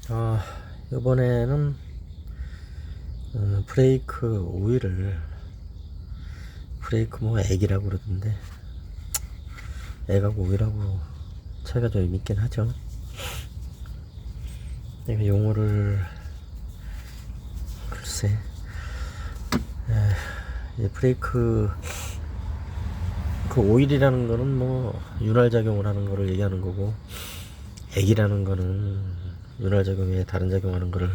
아, 이번에는 브레이크 오일을 브레이크 뭐 액이라고 그러던데 액하고 오일하고 차이가 좀 있긴 하죠. 내가 용어를 글쎄 이 브레이크 그 오일이라는 거는 뭐 윤활작용을 하는 거를 얘기하는 거고, 액이라는 거는 윤활작용 외에 다른 작용하는 거를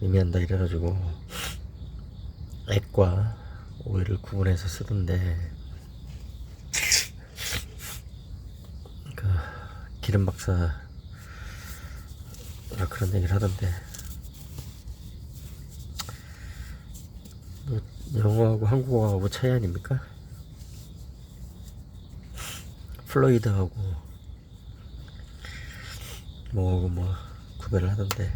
의미한다 이래가지고 액과 오일을 구분해서 쓰던데, 그 기름 박사가 그런 얘기를 하던데, 뭐 영어하고 한국어하고 뭐 차이 아닙니까? 플로이드하고 뭐 구별을 하던데,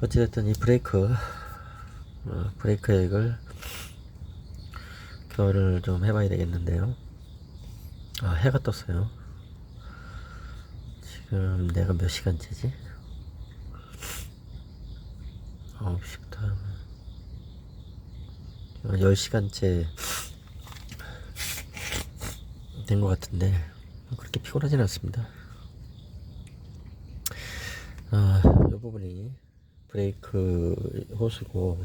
어찌됐든 이 브레이크 액을 교환을 좀 해봐야 되겠는데요. 해가 떴어요. 지금 내가 몇 시간째지? 9시부터 10시간째 된 것 같은데 그렇게 피곤하진 않습니다. 이 부분이 브레이크 호스고,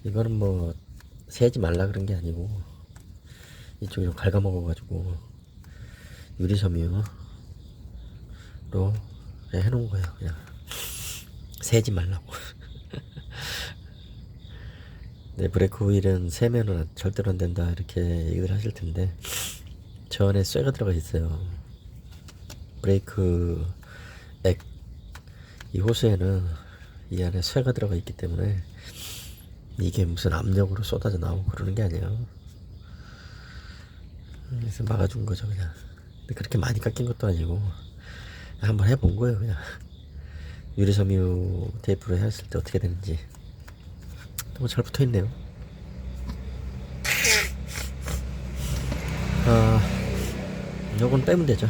이거는 뭐 세지 말라 그런 게 아니고 이쪽이 좀 갉아먹어가지고 유리섬유로 해놓은 거예요. 그냥 세지 말라고. 네, 브레이크 오일은 세면은 절대로 안 된다 이렇게 얘기를 하실 텐데, 저 안에 쇠가 들어가 있어요. 브레이크 액, 이 호스에는 이 안에 쇠가 들어가 있기 때문에 이게 무슨 압력으로 쏟아져 나오고 그러는 게 아니에요. 그래서 막아준 거죠 그냥. 근데 그렇게 많이 깎인 것도 아니고 한번 해본 거예요 그냥. 유리섬유 테이프로 했을 때 어떻게 되는지. 뭐 잘 붙어있네요. 요건 빼면 되죠.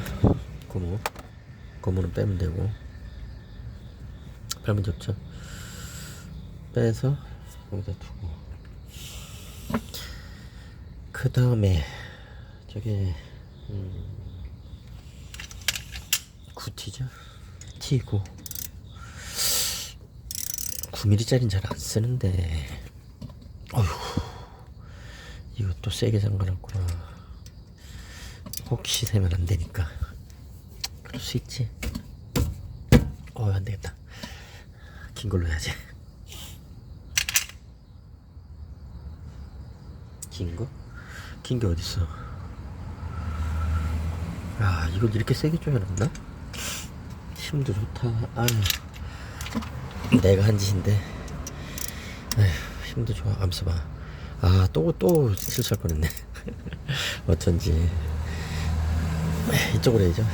고무는 빼면 되고, 별 문제 없죠. 빼서 여기다 두고, 그 다음에 저게 구티죠. T9 9mm짜리는 잘 안 쓰는데, 어휴, 이것도 세게 잠가놨구나. 혹시 세면 안 되니까. 그럴 수 있지. 안 되겠다. 긴 걸로 해야지. 긴 거? 긴 게 어딨어. 이걸 이렇게 세게 조여놨나? 힘도 좋다. 내가 한 짓인데. 힘도 좋아. 암써봐. 또 실수할 뻔했네. 어쩐지. 이쪽으로 해야죠.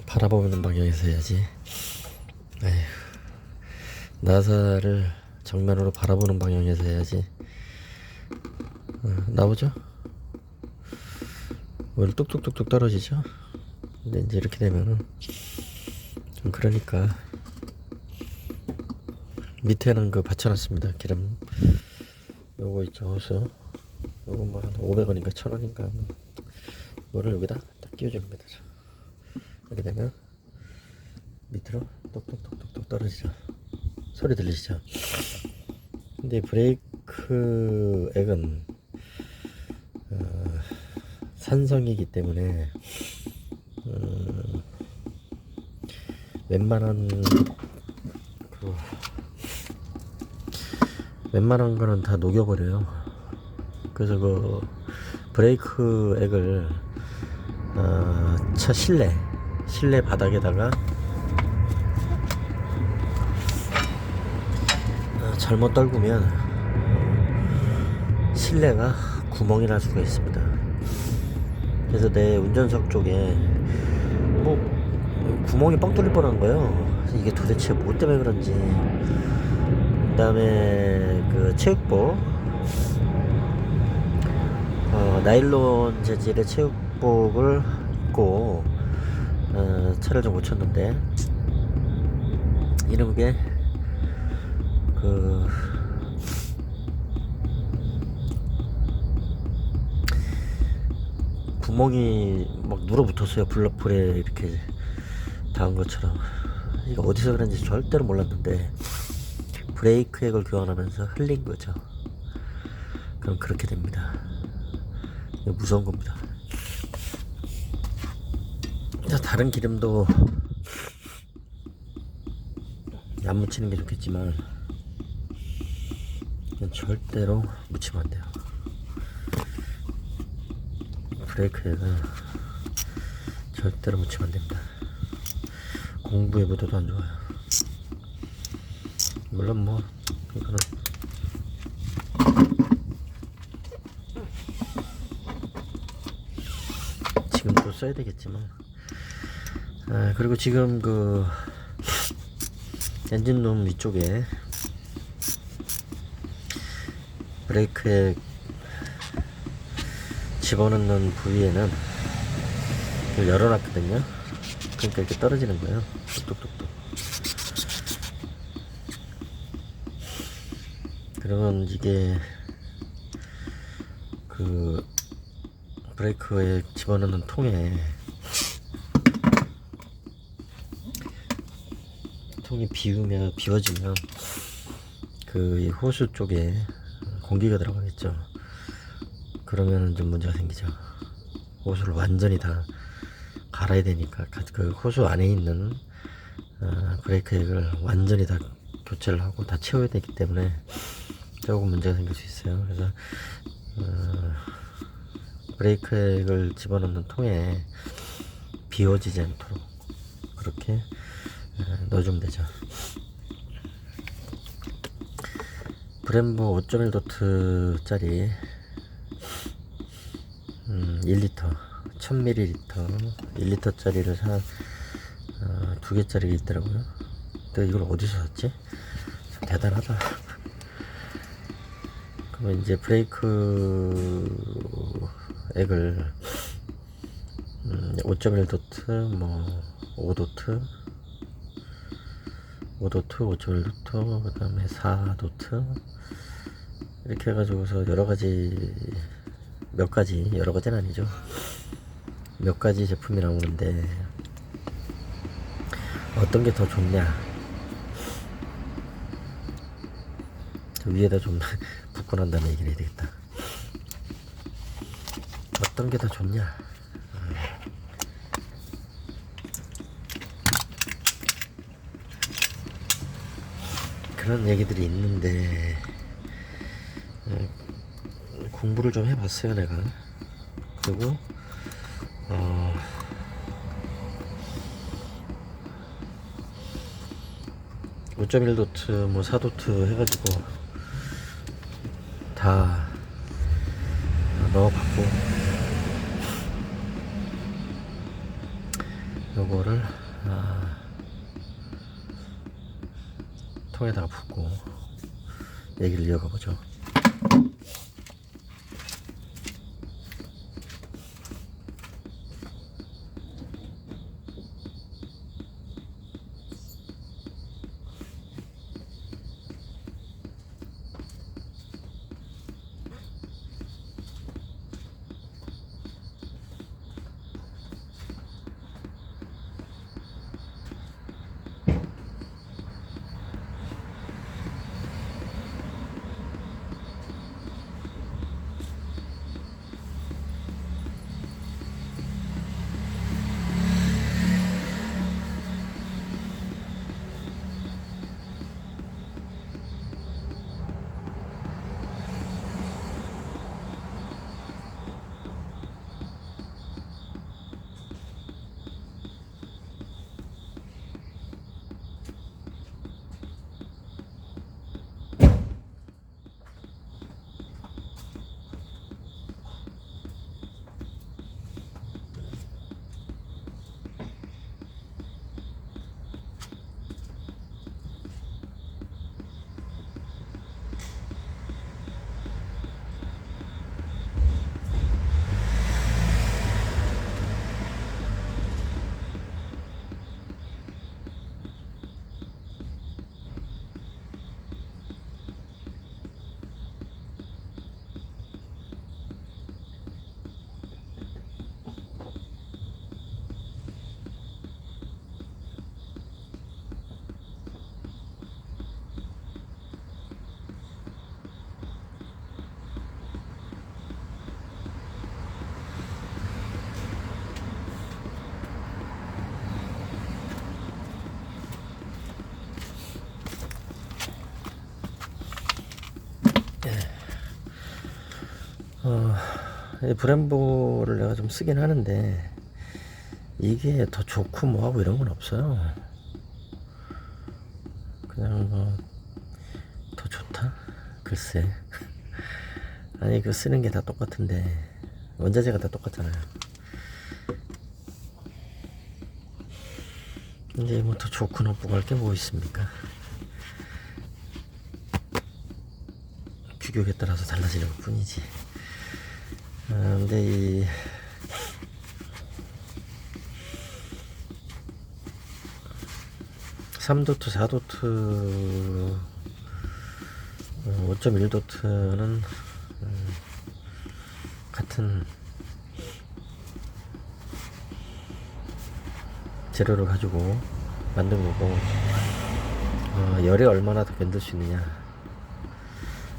바라보는 방향에서 해야지. 나사를 정면으로 바라보는 방향에서 해야지. 나오죠? 왜 뚝뚝뚝뚝 떨어지죠? 근데 이제 이렇게 되면은 좀 그러니까 밑에는 그 받쳐놨습니다. 기름 요거 있죠, 호스. 요거 뭐 한 500원인가 1000원인가 이거를 여기다 딱 끼워주는 겁니다. 이렇게 되면 밑으로 똑똑똑똑똑 떨어지죠. 소리 들리시죠? 근데 브레이크 액은 산성이기 때문에 웬만한 거는 다 녹여버려요. 그래서 그 브레이크 액을 차 실내 바닥에다가 잘못 떨구면 실내가 구멍이 날 수가 있습니다. 그래서 내 운전석 쪽에 뭐 구멍이 뻥 뚫릴 뻔한 거예요. 이게 도대체 뭐 때문에 그런지. 그 다음에 그 체육복, 나일론 재질의 체육복을 입고 그래서 차를 좀 고쳤는데 이런 게 그 구멍이 막 눌어붙었어요. 블럭불에 이렇게 닿은 것처럼. 이거 어디서 그런지 절대로 몰랐는데 브레이크 액을 교환하면서 흘린 거죠. 그럼 그렇게 됩니다. 이거 무서운 겁니다. 자, 다른 기름도 안 묻히는 게 좋겠지만 절대로 묻히면 안 돼요. 브레이크 액은 절대로 묻히면 안 됩니다. 공부해보셔도 안 좋아요. 물론 뭐 이거는 지금 또 써야 되겠지만, 그리고 지금 그 엔진룸 위쪽에 브레이크에 집어넣는 부위에는 이걸 열어놨거든요. 그러니까 이렇게 떨어지는 거예요. 뚝뚝뚝뚝. 그러면 이게 그 브레이크에 집어넣는 통에 통이 비워지면 그 호수 쪽에 공기가 들어가겠죠. 그러면은 좀 문제가 생기죠. 호수를 완전히 다 갈아야 되니까 그 호수 안에 있는 브레이크 액을 완전히 다 교체를 하고 다 채워야 되기 때문에 조금 문제가 생길 수 있어요. 그래서 브레이크 액을 집어넣는 통에 비워지지 않도록 그렇게 넣어주면 되죠. 브렘보 5.1도트 짜리 1리터 1000ml 1리터 짜리를 두 개짜리가 있더라고요. 근데 이걸 어디서 샀지? 참 대단하다. 그러면 이제 브레이크 액을 5.1도트 뭐 5도트 5.1도트 그 다음에 4도트 이렇게 해가지고서 여러가지 여러가지는 아니죠, 몇 가지 제품이 나오는데 어떤 게 더 좋냐, 저 위에다 좀 붙고 난 다음에 얘기를 해야 되겠다. 어떤 게 더 좋냐, 그런 얘기들이 있는데 공부를 좀 해봤어요 내가. 그리고 5.1도트 뭐 4도트 해가지고 다 넣어봤고 요거를 통에다가 붓고 얘기를 이어가 보죠. 이 브렘보를 내가 좀 쓰긴 하는데 이게 더 좋고 뭐하고 이런 건 없어요. 그냥 뭐 더 좋다? 글쎄. 아니 그 쓰는 게 다 똑같은데 원자재가 다 똑같잖아요. 근데 뭐 더 좋고 나쁘고 할 게 뭐 있습니까? 규격에 따라서 달라지는 것 뿐이지. 근데 이 (3도트) (4도트) 5.1도트는 같은 재료를 가지고 만든 거고 열에 얼마나 더 견딜 수 있느냐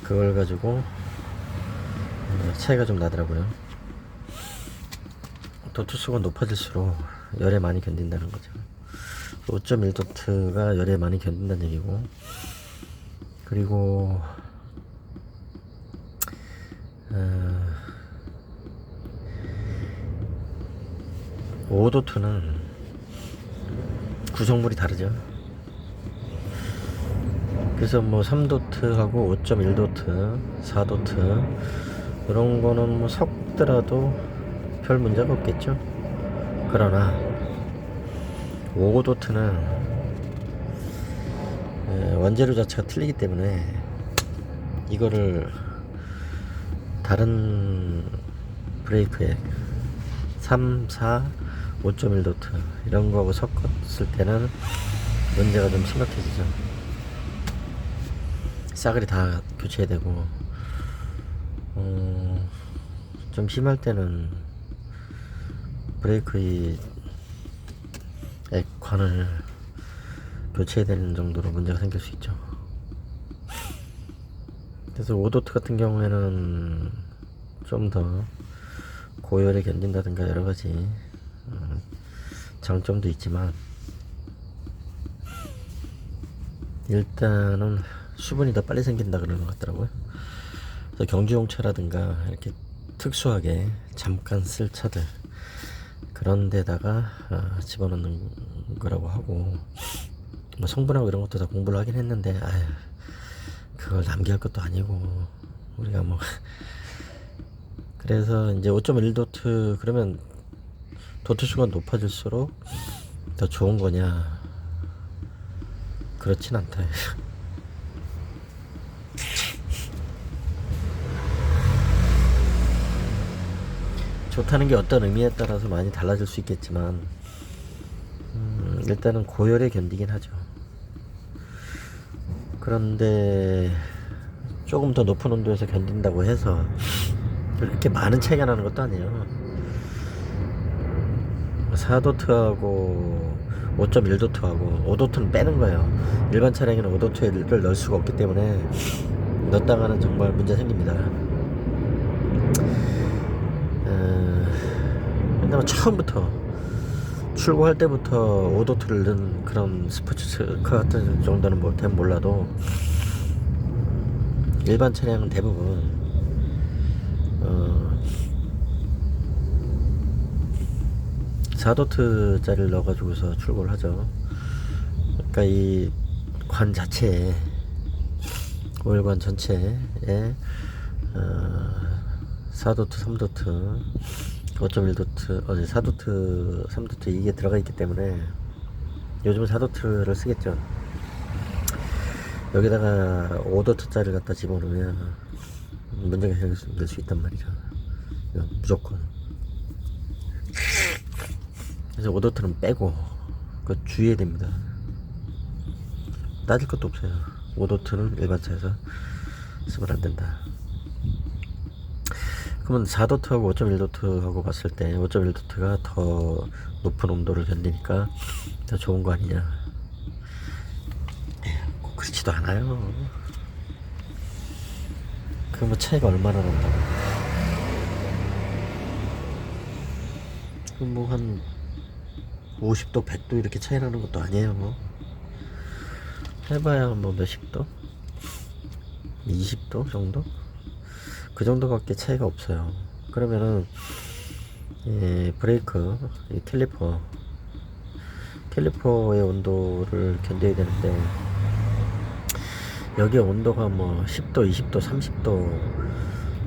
그걸 가지고 차이가 좀 나더라고요. 도트수가 높아질수록 열에 많이 견딘다는 거죠. 5.1도트가 열에 많이 견딘다는 얘기고, 그리고 5도트는 구성물이 다르죠. 그래서 뭐 3도트하고 5.1도트, 4도트 이런 거는 뭐 섞더라도 별 문제가 없겠죠. 그러나 5도트는 원재료 자체가 틀리기 때문에 이거를 다른 브레이크에 3, 4, 5.1도트 이런 거하고 섞었을 때는 문제가 좀 심각해지죠. 싸그리 다 교체해야 되고, 좀 심할 때는 브레이크의 액관을 교체해야 되는 정도로 문제가 생길 수 있죠. 그래서 5도트 같은 경우에는 좀 더 고열에 견딘다든가 여러 가지 장점도 있지만, 일단은 수분이 더 빨리 생긴다 그러는 것 같더라고요. 그래서 경주용 차라든가 이렇게 특수하게 잠깐 쓸 차들 그런 데다가 집어넣는 거라고 하고, 뭐 성분하고 이런 것도 다 공부를 하긴 했는데 그걸 남기할 것도 아니고 우리가 뭐 그래서 이제 5.1도트 그러면 도트수가 높아질수록 더 좋은 거냐, 그렇진 않다. 좋다는 게 어떤 의미에 따라서 많이 달라질 수 있겠지만 일단은 고열에 견디긴 하죠. 그런데 조금 더 높은 온도에서 견딘다고 해서 그렇게 많은 차이가 나는 것도 아니에요. 4도트하고 5.1도트하고 5도트는 빼는 거예요. 일반 차량에는 5도트를 넣을 수가 없기 때문에 넣었다가는 정말 문제 생깁니다. 근데 뭐 처음부터 출고할 때부터 5도트를 넣은 그런 스포츠카 같은 정도는 뭐 되면 몰라도 일반 차량은 대부분 4도트짜리를 넣어가지고서 출고를 하죠. 그러니까 이 관 자체에, 오일관 전체에 4도트, 3도트, 5.1도트, 4도트, 3도트 이게 들어가 있기 때문에 요즘은 4도트를 쓰겠죠. 여기다가 5도트짜리를 갖다 집어넣으면 문제가 생길 수 있단 말이죠. 무조건. 그래서 5도트는 빼고 그거 주의해야 됩니다. 따질 것도 없어요. 5도트는 일반 차에서 쓰면 안 된다. 그러면 4도트하고 5.1도트하고 봤을 때 5.1도트가 더 높은 온도를 견디니까 더 좋은 거 아니냐. 꼭 그렇지도 않아요. 그 뭐 차이가 얼마나 난다고. 그 뭐 한 50도 100도 이렇게 차이 나는 것도 아니에요. 뭐 해봐야 뭐 몇십 도 20도 정도. 그 정도밖에 차이가 없어요. 그러면은 브레이크, 이 캘리퍼의 온도를 견뎌야 되는데, 여기에 온도가 뭐 10도, 20도, 30도,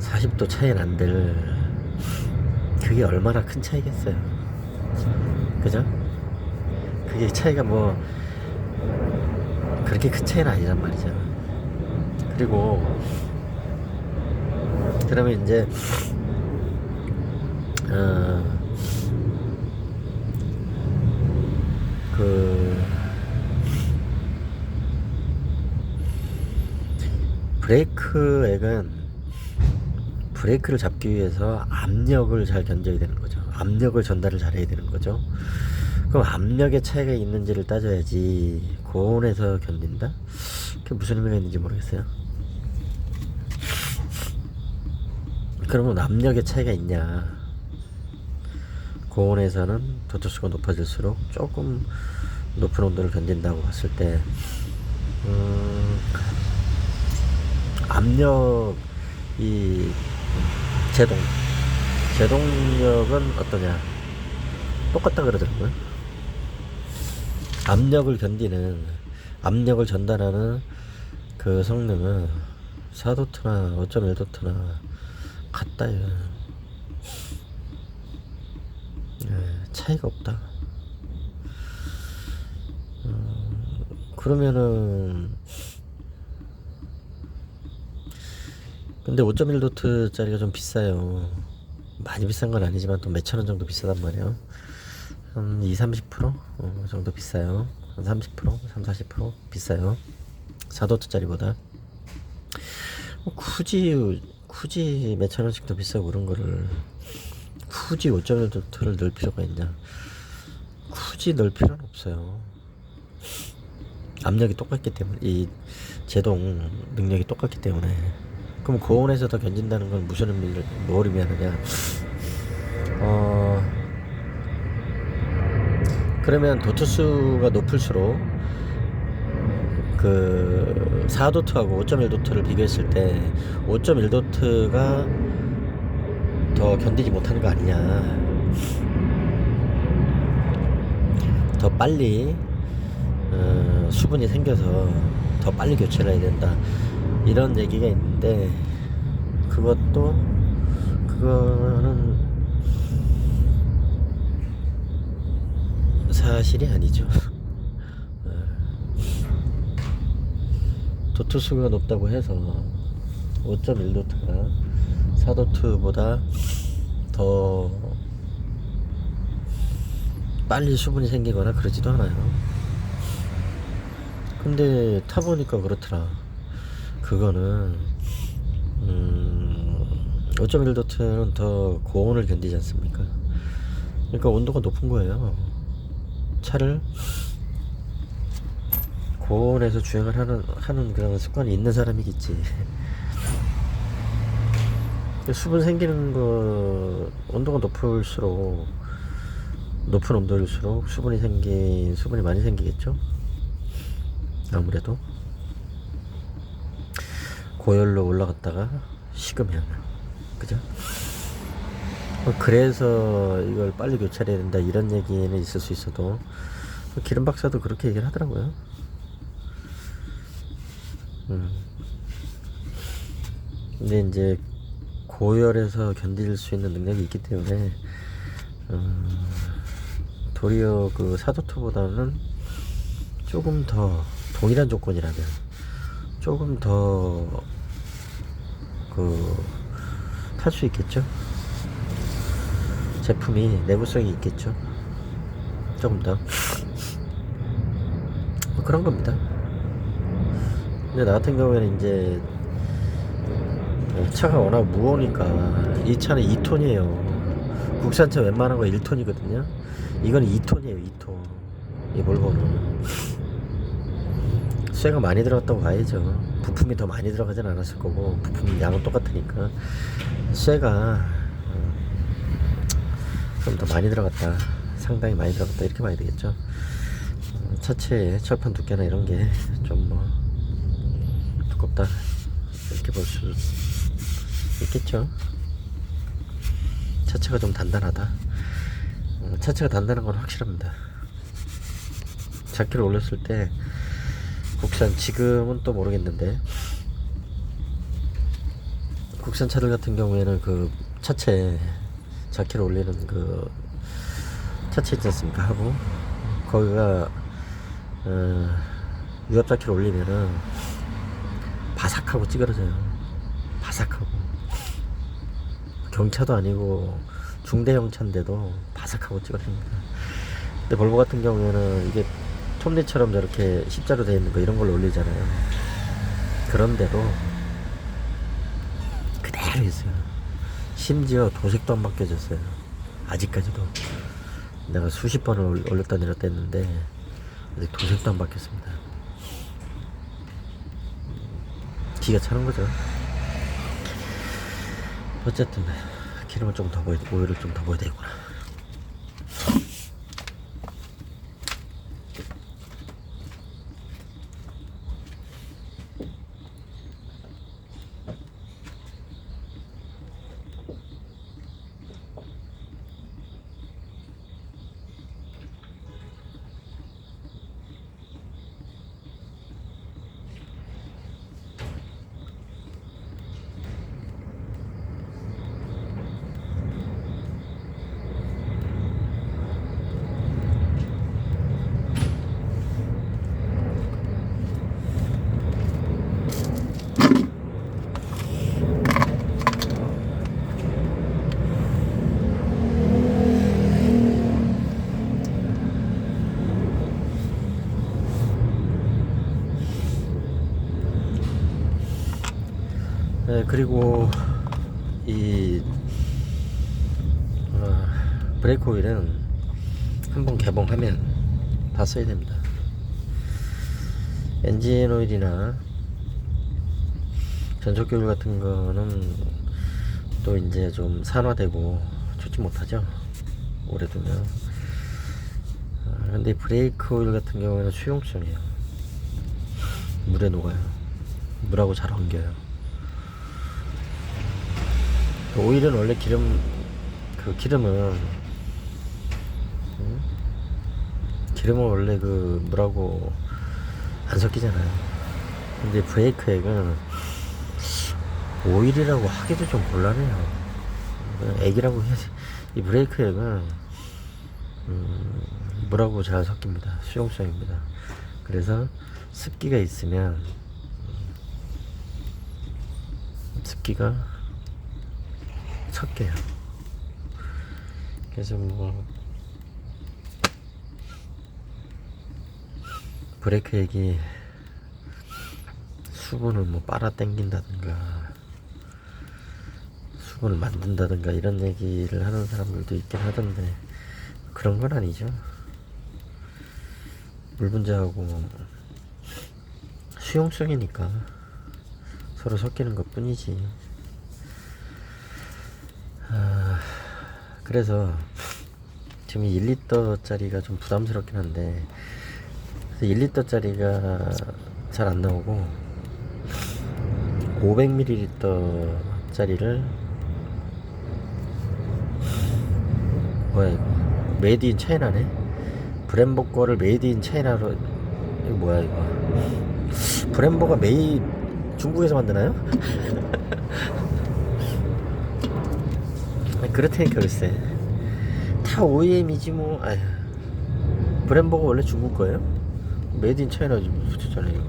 40도 차이 난들, 그게 얼마나 큰 차이겠어요. 그죠? 그게 차이가 뭐 그렇게 큰 차이는 아니란 말이죠. 그리고 그러면 이제 그 브레이크액은 브레이크를 잡기 위해서 압력을 잘 견뎌야 되는 거죠. 압력을 전달을 잘해야 되는 거죠. 그럼 압력의 차이가 있는지를 따져야지. 고온에서 견딘다? 그게 무슨 의미가 있는지 모르겠어요. 그러면 압력의 차이가 있냐? 고온에서는 도트수가 높아질수록 조금 높은 온도를 견딘다고 봤을 때, 압력, 이 제동력은 어떠냐? 똑같다 그러더라고요. 압력을 견디는, 압력을 전달하는 그 성능은 4도트나 5.1도트나 같다요. 차이가 없다. 그러면은, 근데 5.1도트 짜리가 좀 비싸요. 많이 비싼 건 아니지만 또 몇천 원 정도 비싸단 말이에요. 한 20-30% 정도 비싸요. 한 30%, 30-40% 비싸요. 4도트 짜리보다. 굳이 몇천 원씩 더 비싸고 그런 거를 굳이 5.1도트를 넣을 필요가 있냐? 굳이 넣을 필요는 없어요. 압력이 똑같기 때문에, 이 제동 능력이 똑같기 때문에. 그럼 고온에서 더 견딘다는 건 무슨 의미를, 뭘 의미하느냐? 그러면 도트수가 높을수록 그 4도트하고 5.1도트를 비교했을 때 5.1도트가 더 견디지 못하는 거 아니냐? 더 빨리 수분이 생겨서 더 빨리 교체를 해야 된다, 이런 얘기가 있는데, 그거는 사실이 아니죠. 도트수가 높다고 해서 5.1도트가 4도트보다 더 빨리 수분이 생기거나 그러지도 않아요. 근데 타보니까 그렇더라. 그거는 5.1도트는 더 고온을 견디지 않습니까? 그러니까 온도가 높은 거예요. 차를 고온에서 주행을 하는 그런 습관이 있는 사람이겠지. 수분 생기는 거, 온도가 높은 온도일수록 수분이 많이 생기겠죠? 아무래도 고열로 올라갔다가 식으면, 그죠? 그래서 이걸 빨리 교체해야 된다, 이런 얘기는 있을 수 있어도, 기름 박사도 그렇게 얘기를 하더라고요. 근데 이제 고열에서 견딜 수 있는 능력이 있기 때문에 도리어 그 4도트보다는 조금 더, 동일한 조건이라면 조금 더 탈 수 있겠죠. 제품이 내구성이 있겠죠. 조금 더 뭐 그런 겁니다. 근데 나 같은 경우에는 이제 차가 워낙 무거우니까, 이 차는 2톤이에요. 국산차 웬만한 거 1톤이거든요. 이건 2톤이에요, 2톤. 이 볼보는 쇠가 많이 들어갔다고 봐야죠. 부품이 더 많이 들어가진 않았을 거고, 부품 양은 똑같으니까 쇠가 좀 더 많이 들어갔다, 상당히 많이 들어갔다, 이렇게 봐야 되겠죠. 차체의 철판 두께나 이런 게 좀 뭐 두껍다, 이렇게 볼 수 있겠죠. 차체가 좀 단단하다. 차체가 단단한 건 확실합니다. 4kg 올렸을 때 국산, 지금은 또 모르겠는데 국산 차들 같은 경우에는 그 차체 4kg 올리는 그 차체 있지 않습니까? 하고 거기가 유압 4kg 올리면은 바삭하고 찌그러져요. 바삭하고. 경차도 아니고 중대형 차인데도 바삭하고 찌그러집니다. 근데 볼보 같은 경우에는 이게 톱니처럼 저렇게 십자로 되어 있는 거 이런 걸 올리잖아요. 그런데도 그대로 있어요. 심지어 도색도 안 바뀌어졌어요. 아직까지도. 내가 수십 번을 올렸다 내렸다 했는데 아직 도색도 안 바뀌었습니다. 기가 차는 거죠. 어쨌든 기름을 좀 더 부어야, 오일을 좀 더 부어야 되구나. 네, 그리고 이 브레이크 오일은 한번 개봉하면 다 써야 됩니다. 엔진 오일이나 전속기 오일 같은 거는 또 이제 좀 산화되고 좋지 못하죠, 오래 두면. 근데 브레이크 오일 같은 경우에는 수용성이에요. 물에 녹아요. 물하고 잘 엉겨요. 오일은 원래 기름은 원래 그 물하고 안 섞이잖아요. 근데 브레이크 액은 오일이라고 하기도 좀 곤란해요. 액이라고 해야지. 이 브레이크 액은 물하고 잘 섞입니다. 수용성입니다. 그래서 습기가 있으면 습기가 섞여요. 그래서 뭐 브레이크 액이 수분을 뭐 빨아 당긴다든가 수분을 만든다든가 이런 얘기를 하는 사람들도 있긴 하던데 그런 건 아니죠. 물 분자하고 수용성이니까 서로 섞이는 것 뿐이지. 그래서 지금 1리터 짜리가 좀 부담스럽긴 한데 1리터짜리가 잘 안 나오고 500ml짜리를 뭐야 이거 메이드 인 차이나네. 브렘보 거를 메이드 인 차이나로. 이거 뭐야 이거. 브렘보가 중국에서 만드나요? 그렇다니까. 글쎄 다 OEM이지 뭐. 아휴, 브렘보가 원래 중국 거예요? 메이드 인 차이나 좀 붙였잖아요 이거.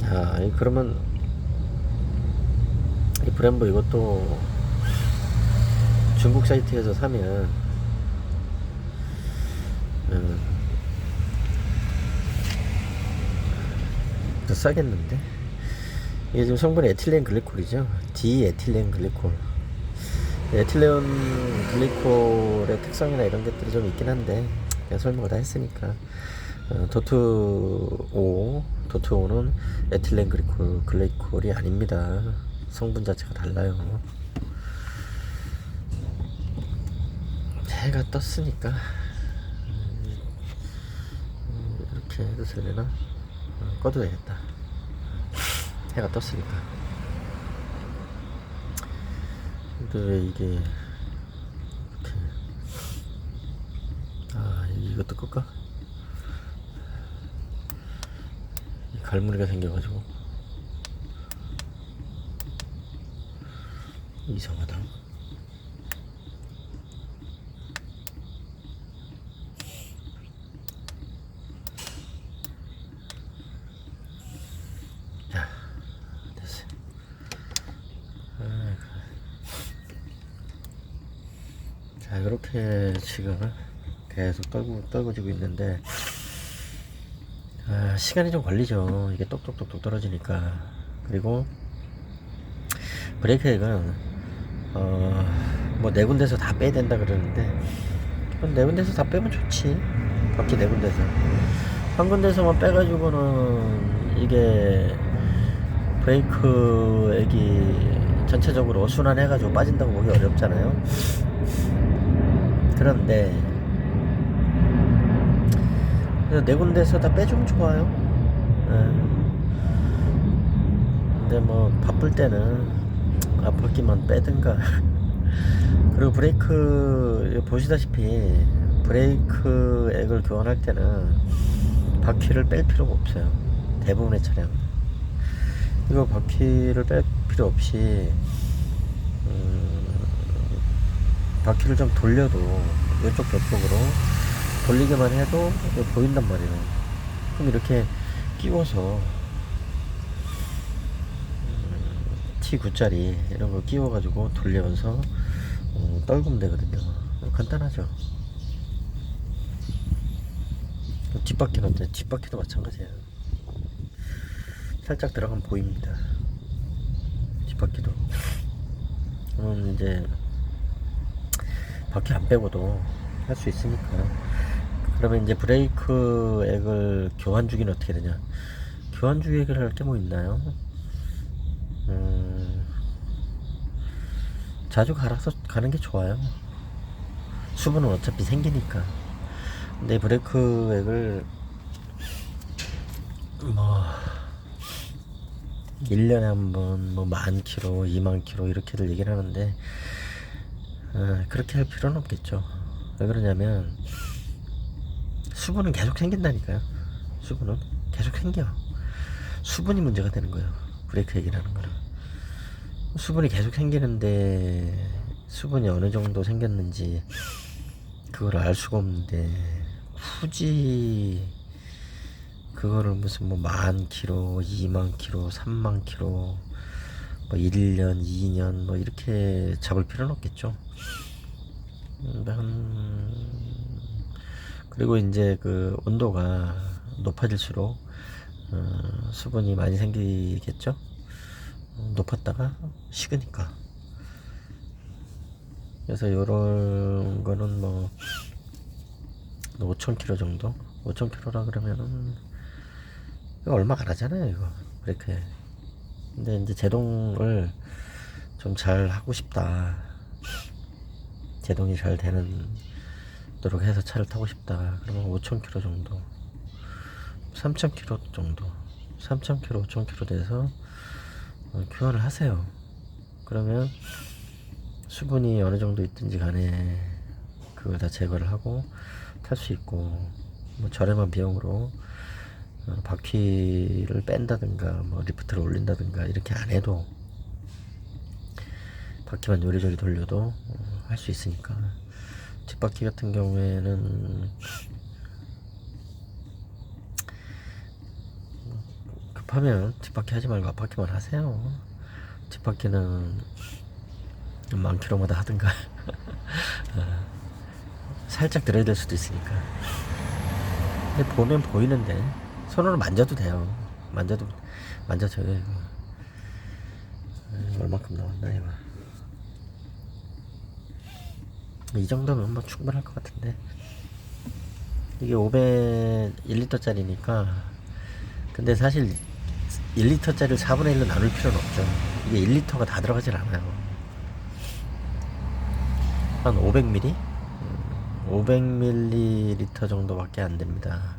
야, 그러면 이 브렘보 이것도 중국 사이트에서 사면 더 싸겠는데. 이게 지금 성분이 에틸렌 글리콜이죠. 디에틸렌 글리콜. 에틸렌 글리콜의 특성이나 이런 것들이 좀 있긴 한데 그냥 설명을 다 했으니까. 도트오는 에틸렌 글리콜이 아닙니다. 성분 자체가 달라요. 해가 떴으니까 이렇게 해도 되려나? 꺼둬야겠다. 해가 떴으니까. 근데 왜 이게 이렇게, 이것도 끌까? 갈무리가 생겨가지고 이상하다. 자, 됐어. 자, 이렇게 지금 계속 떨궈지고 있는데, 시간이 좀 걸리죠. 이게 똑똑똑똑 떨어지니까. 그리고 브레이크액은 뭐 네 군데서 다 빼야 된다 그러는데, 네 군데서 다 빼면 좋지. 바퀴 네 군데서 한 군데서만 빼가지고는 이게 브레이크액이 전체적으로 순환해가지고 빠진다고 보기 어렵잖아요. 그런데 네 군데서 다 빼주면 좋아요. 근데 뭐 바쁠 때는 앞바퀴만 빼든가. 그리고 브레이크 보시다시피 브레이크 액을 교환할 때는 바퀴를 뺄 필요가 없어요. 대부분의 차량 이거 바퀴를 뺄 필요 없이 바퀴를 좀 돌려도 이쪽 저쪽으로 돌리기만 해도 보인단 말이에요. 그럼 이렇게 끼워서 T9짜리 이런 거 끼워가지고 돌려서 떨구면 되거든요. 간단하죠. 뒷바퀴는 어때? 뒷바퀴도 마찬가지예요. 살짝 들어가면 보입니다. 뒷바퀴도. 이제 바퀴 안 빼고도 할 수 있으니까. 그러면 이제 브레이크 액을 교환 주기는 어떻게 되냐? 교환 주기를 할 게 뭐 있나요? 자주 갈아서 가는 게 좋아요. 수분은 어차피 생기니까. 근데 브레이크 액을 뭐 1년에 한번 뭐 10,000km, 20,000km 이렇게들 얘기를 하는데 그렇게 할 필요는 없겠죠. 왜 그러냐면 수분은 계속 생긴다니까요. 수분은 계속 생겨. 수분이 문제가 되는 거예요. 브레이크 액이라는 거는. 수분이 계속 생기는데 수분이 어느 정도 생겼는지 그걸 알 수가 없는데 굳이 그거를 무슨 뭐 10,000km, 20,000km, 30,000km 뭐 1년, 2년 뭐 이렇게 잡을 필요는 없겠죠. 그리고 이제 그 온도가 높아질수록 수분이 많이 생기겠죠. 높았다가 식으니까. 그래서 요런 거는 뭐 5,000km 정도? 5,000km라 그러면은 이거 얼마 안 하잖아요, 이거 브레이크에. 근데 이제 제동을 좀 잘 하고 싶다. 제동이 잘 되는 도록 해서 차를 타고 싶다. 그러면 5,000km 정도, 3,000km 정도, 3,000km, 5,000km 돼서 교환을 하세요. 그러면 수분이 어느 정도 있든지 간에 그걸 다 제거를 하고 탈 수 있고, 뭐 저렴한 비용으로 바퀴를 뺀다든가 뭐 리프트를 올린다든가 이렇게 안 해도 바퀴만 요리조리 돌려도 할 수 있으니까. 뒷바퀴 같은 경우에는 급하면 뒷바퀴 하지 말고 앞바퀴만 하세요. 뒷바퀴는 10,000km마다 하든가 살짝 들어야 될 수도 있으니까. 근데 보면 보이는데 손으로 만져도 돼요. 만져져요 이거. 얼마큼 나왔나 이거. 이 정도면 뭐 충분할 것 같은데. 이게 1리터짜리니까. 근데 사실 1리터짜리를 4분의 1로 나눌 필요는 없죠. 이게 1리터가 다 들어가질 않아요. 한 500ml? 500ml 정도밖에 안 됩니다.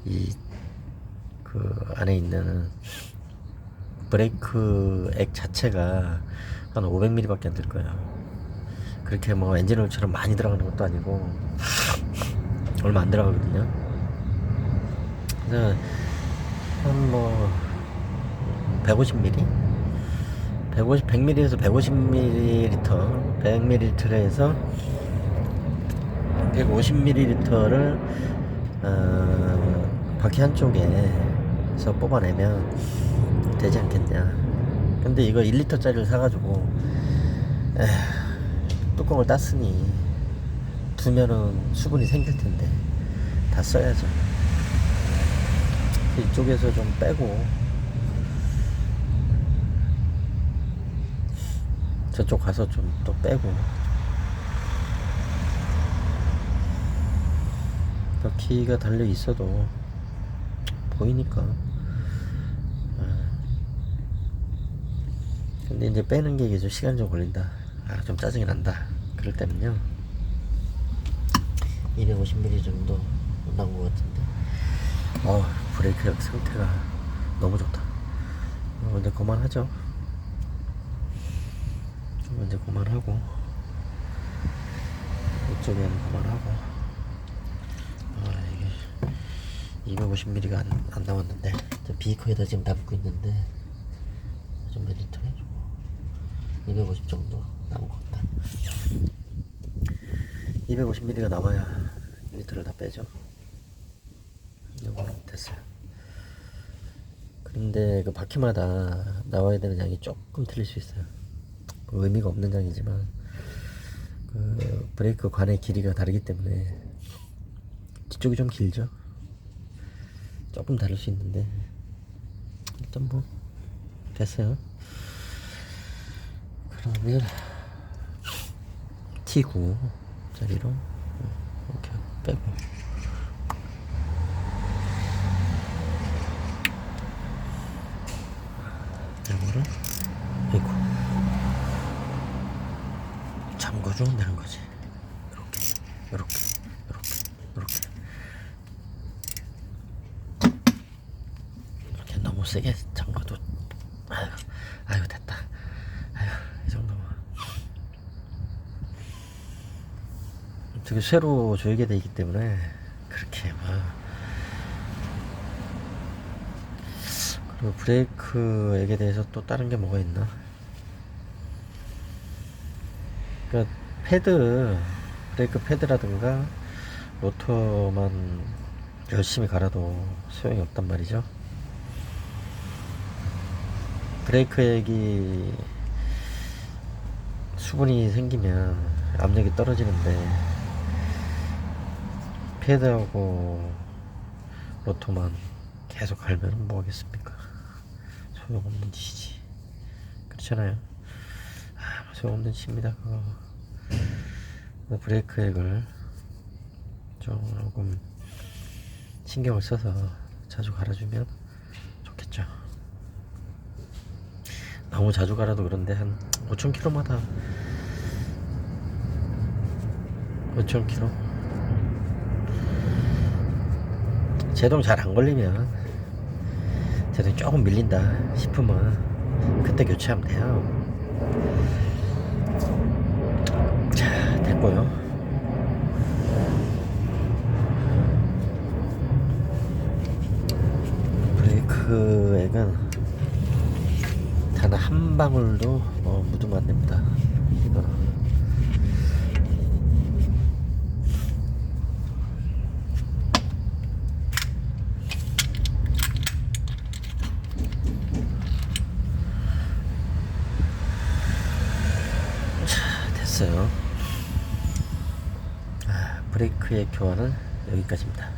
이 그 안에 있는 브레이크 액 자체가 한 500ml밖에 안 될 거예요. 그렇게 뭐 엔진오일처럼 많이 들어가는 것도 아니고 얼마 안 들어가거든요. 그래서 한 뭐 150ml, 100ml에서 150ml, 100ml에서 150ml를 바퀴 한쪽에서 뽑아내면 되지 않겠냐. 근데 이거 1리터짜리를 사가지고 뚜껑을 땄으니 두면은 수분이 생길 텐데 다 써야죠. 이쪽에서 좀 빼고 저쪽 가서 좀 또 빼고 바퀴가 달려 있어도 보이니까. 근데 이제 빼는 게 이게 좀 시간이 좀 걸린다. 좀 짜증이 난다. 그럴 때는요 250ml 정도 나온 것 같은데 브레이크 역 상태가 너무 좋다. 이제 그만하죠. 이제 그만하고 이쪽에는 그만하고. 이게 250ml가 안 남았는데 비커에다 지금 담고 있는데 좀 몇 리터 해주고 250 정도 남은 것 같다. 250ml가 남아야 1리터를 다 빼죠. 이거는 됐어요. 그런데 그 바퀴마다 나와야 되는 양이 조금 틀릴 수 있어요. 의미가 없는 양이지만 그 브레이크 관의 길이가 다르기 때문에 뒤쪽이 좀 길죠. 조금 다를 수 있는데 일단 뭐 됐어요. 그러면 T9 짜리로 이렇게 빼고 이거를 아이고 잠궈주면 되는 거지. 이렇게 이렇게 너무 세게 잠궈도 아유 됐다. 이 정도면 되게 쇠로 조이게 돼 있기 때문에 그렇게 그리고 브레이크액에 대해서 또 다른 게 뭐가 있나? 그러니까 브레이크 패드라든가 로터만 열심히 갈아도 소용이 없단 말이죠. 브레이크액이 수분이 생기면 압력이 떨어지는데 패드하고 로터만 계속 갈면 뭐 하겠습니까? 소용없는 짓이지. 그렇잖아요. 소용없는 짓입니다. 그거. 브레이크액을 조금 신경을 써서 자주 갈아주면 좋겠죠. 너무 자주 갈아도 그런데 한 5,000km마다 5,000km 제동 잘 안 걸리면 제동이 조금 밀린다 싶으면 그때 교체하면 돼요. 자, 됐고요. 브레이크액은 단 한 방울도 묻으면 안 됩니다. 이거 자, 됐어요. 브레이크의 교환은 여기까지입니다.